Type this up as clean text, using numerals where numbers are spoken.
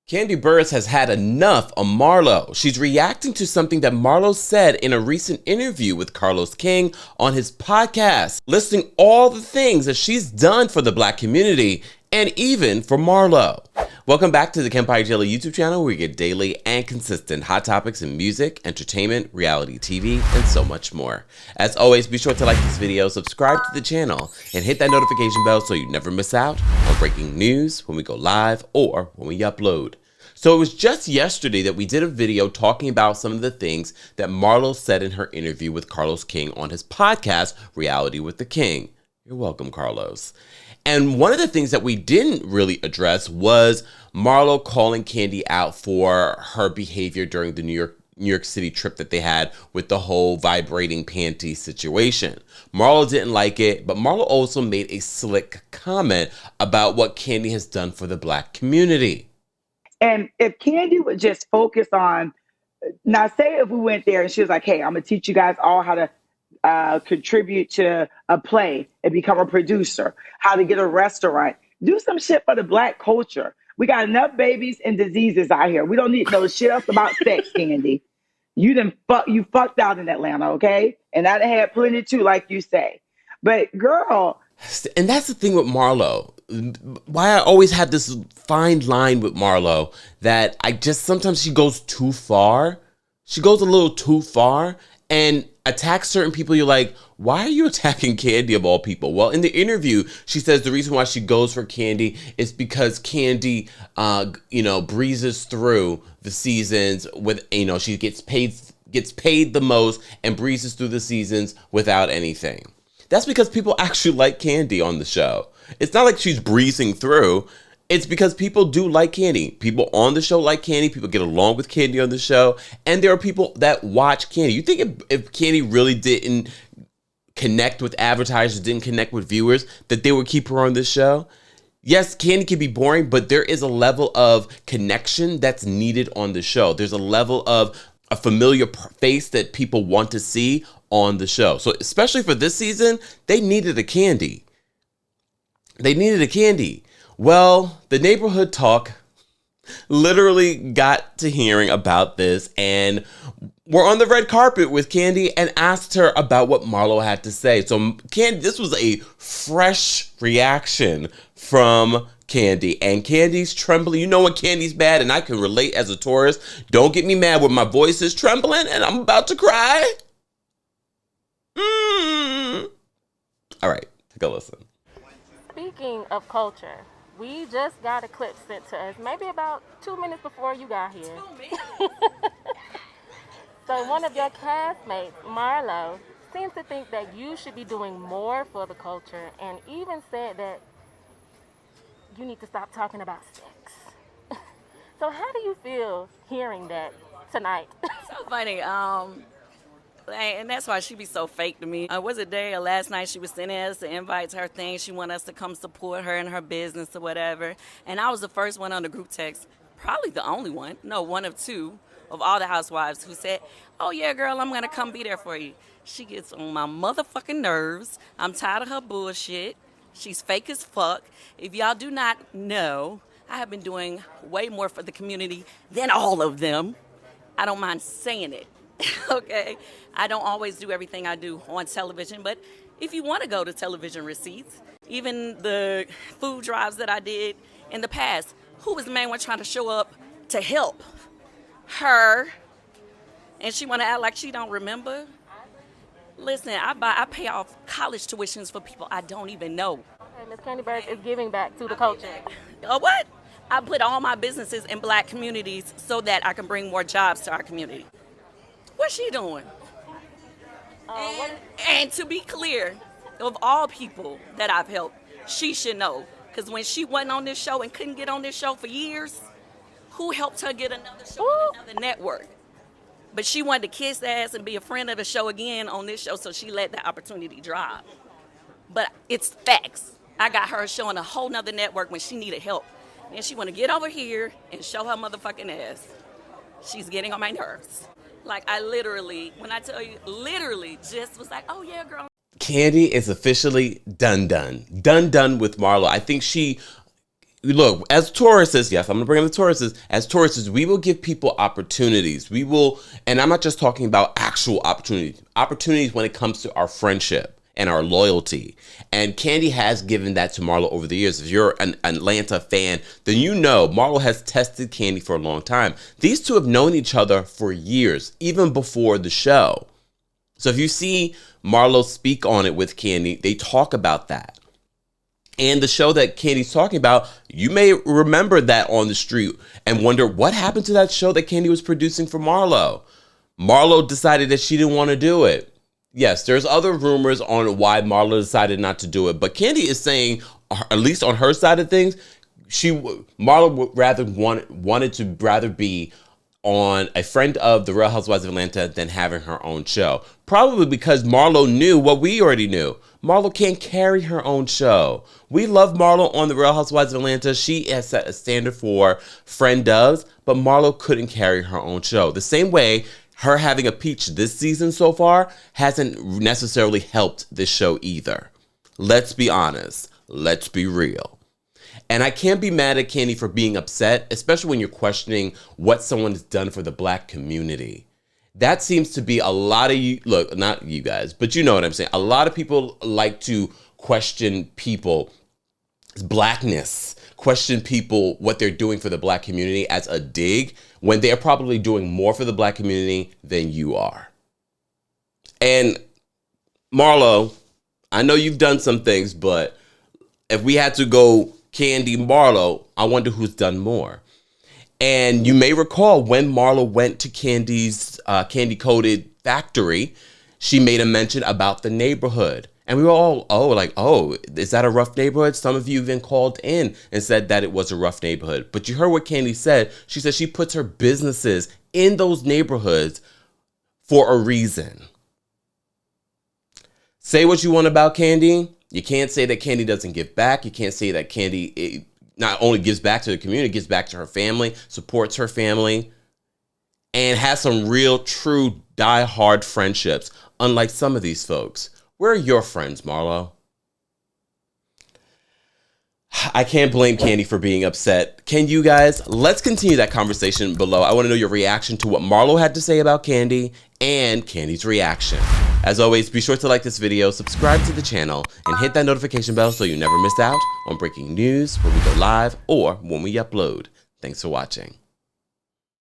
Kandi Burruss has had enough of Marlo. She's reacting to something that Marlo said in a recent interview with Carlos King on his podcast, listing all the things that she's done for the Black community and even for Marlo. Welcome back to the Kempire Daily YouTube channel, where you get daily and consistent hot topics in music, entertainment, reality TV, and so much more. As always, be sure to like this video, subscribe to the channel, and hit that notification bell so you never miss out on breaking news when we go live or when we upload. So it was just yesterday that we did a video talking about some of the things that Marlo said in her interview with Carlos King on his podcast, Reality with the King. You're welcome, Carlos. And one of the things that we didn't really address was Marlo calling Kandi out for her behavior during the New York City trip that they had with the whole vibrating panty situation. Marlo didn't like it, but Marlo also made a slick comment about what Kandi has done for the Black community. And if Kandi would just focus on, now say if we went there and she was like, hey, I'm going to teach you guys all how to contribute to a play and become a producer, how to get a restaurant, do some shit for the Black culture. We got enough babies and diseases out here. We don't need no shit else about sex, Kandi. You fucked out in Atlanta, okay? And I done had plenty too, like you say. But girl. And that's the thing with Marlo. Why I always have this fine line with Marlo that sometimes she goes too far. She goes a little too far and attacks certain people. You're like, why are you attacking Kandi of all people? Well, in the interview, she says the reason why she goes for Kandi is because Kandi, breezes through the seasons with, she gets paid the most and breezes through the seasons without anything. That's because people actually like Kandi on the show. It's not like she's breezing through. It's because people do like Kandi. People on the show like Kandi. People get along with Kandi on the show. And there are people that watch Kandi. You think if Kandi really didn't connect with advertisers, didn't connect with viewers, that they would keep her on this show? Yes, Kandi can be boring, but there is a level of connection that's needed on the show. There's a level of a familiar face that people want to see on the show. So especially for this season, they needed a Kandi. They needed a Kandi. Well, the neighborhood talk literally got to hearing about this, and we're on the red carpet with Kandi and asked her about what Marlo had to say. So Kandi, this was a fresh reaction from Kandi, and Kandi's trembling. You know when Kandi's bad, and I can relate as a tourist. Don't get me mad when my voice is trembling and I'm about to cry. All right, take a listen. Speaking of culture, we just got a clip sent to us maybe about 2 minutes before you got here. So one of your castmates, Marlo, seems to think that you should be doing more for the culture, and even said that you need to stop talking about sex. So how do you feel hearing that tonight? So funny. And that's why she be so fake to me. Was it day or last night she was sending us the invites, her thing. She wanted us to come support her in her business or whatever. And I was the first one on the group text, probably the only one, no, one of two of all the housewives who said, oh yeah, girl, I'm going to come be there for you. She gets on my motherfucking nerves. I'm tired of her bullshit. She's fake as fuck. If y'all do not know, I have been doing way more for the community than all of them. I don't mind saying it. Okay, I don't always do everything I do on television, but if you want to go to television receipts, even the food drives that I did in the past, who was the main one trying to show up to help? Her. And she want to act like she don't remember. Listen, I pay off college tuitions for people I don't even know. Okay, Miss Kandi Burruss is giving back to the culture. What? I put all my businesses in Black communities so that I can bring more jobs to our community. What's she doing? And to be clear, of all people that I've helped, she should know. Because when she wasn't on this show and couldn't get on this show for years, who helped her get another show on another network? But she wanted to kiss ass and be a friend of the show again on this show, so she let the opportunity drop. But it's facts. I got her showing a whole nother network when she needed help. And she want to get over here and show her motherfucking ass. She's getting on my nerves. Like, I literally, when I tell you, literally just was like, oh, yeah, girl. Kandi is officially done with Marlo. I think she look, as Tauruses, yes, I'm going to bring up the Tauruses. As Tauruses, we will give people opportunities. We will, and I'm not just talking about actual opportunities when it comes to our friendship and our loyalty. And Kandi has given that to Marlo over the years. If you're an Atlanta fan, then you know Marlo has tested Kandi for a long time. These two have known each other for years, even before the show. So if you see Marlo speak on it with Kandi, they talk about that. And the show that Kandi's talking about, you may remember that on the street and wonder what happened to that show that Kandi was producing for Marlo. Marlo decided that she didn't want to do it. Yes, there's other rumors on why Marlo decided not to do it, but Kandi is saying, at least on her side of things, Marlo would wanted to rather be on a friend of the Real Housewives of Atlanta than having her own show. Probably because Marlo knew what we already knew. Marlo can't carry her own show. We love Marlo on the Real Housewives of Atlanta. She has set a standard for friend doves, but Marlo couldn't carry her own show. The same way her having a peach this season so far hasn't necessarily helped this show either. Let's be honest. Let's be real. And I can't be mad at Kandi for being upset, especially when you're questioning what someone has done for the Black community. That seems to be a lot of you, look, not you guys, but you know what I'm saying. A lot of people like to question people's Blackness, question people what they're doing for the Black community as a dig, when they're probably doing more for the Black community than you are. And Marlo, I know you've done some things, but if we had to go Kandi, Marlo, I wonder who's done more. And you may recall when Marlo went to Kandi's candy-coated factory, she made a mention about the neighborhood. And we were all, is that a rough neighborhood? Some of you even called in and said that it was a rough neighborhood. But you heard what Kandi said. She said she puts her businesses in those neighborhoods for a reason. Say what you want about Kandi. You can't say that Kandi doesn't give back. You can't say that Kandi not only gives back to the community, gives back to her family, supports her family, and has some real, true, die-hard friendships, unlike some of these folks. Where are your friends, Marlo? I can't blame Kandi for being upset. Can you guys? Let's continue that conversation below. I want to know your reaction to what Marlo had to say about Kandi and Kandi's reaction. As always, be sure to like this video, subscribe to the channel, and hit that notification bell so you never miss out on breaking news when we go live or when we upload. Thanks for watching.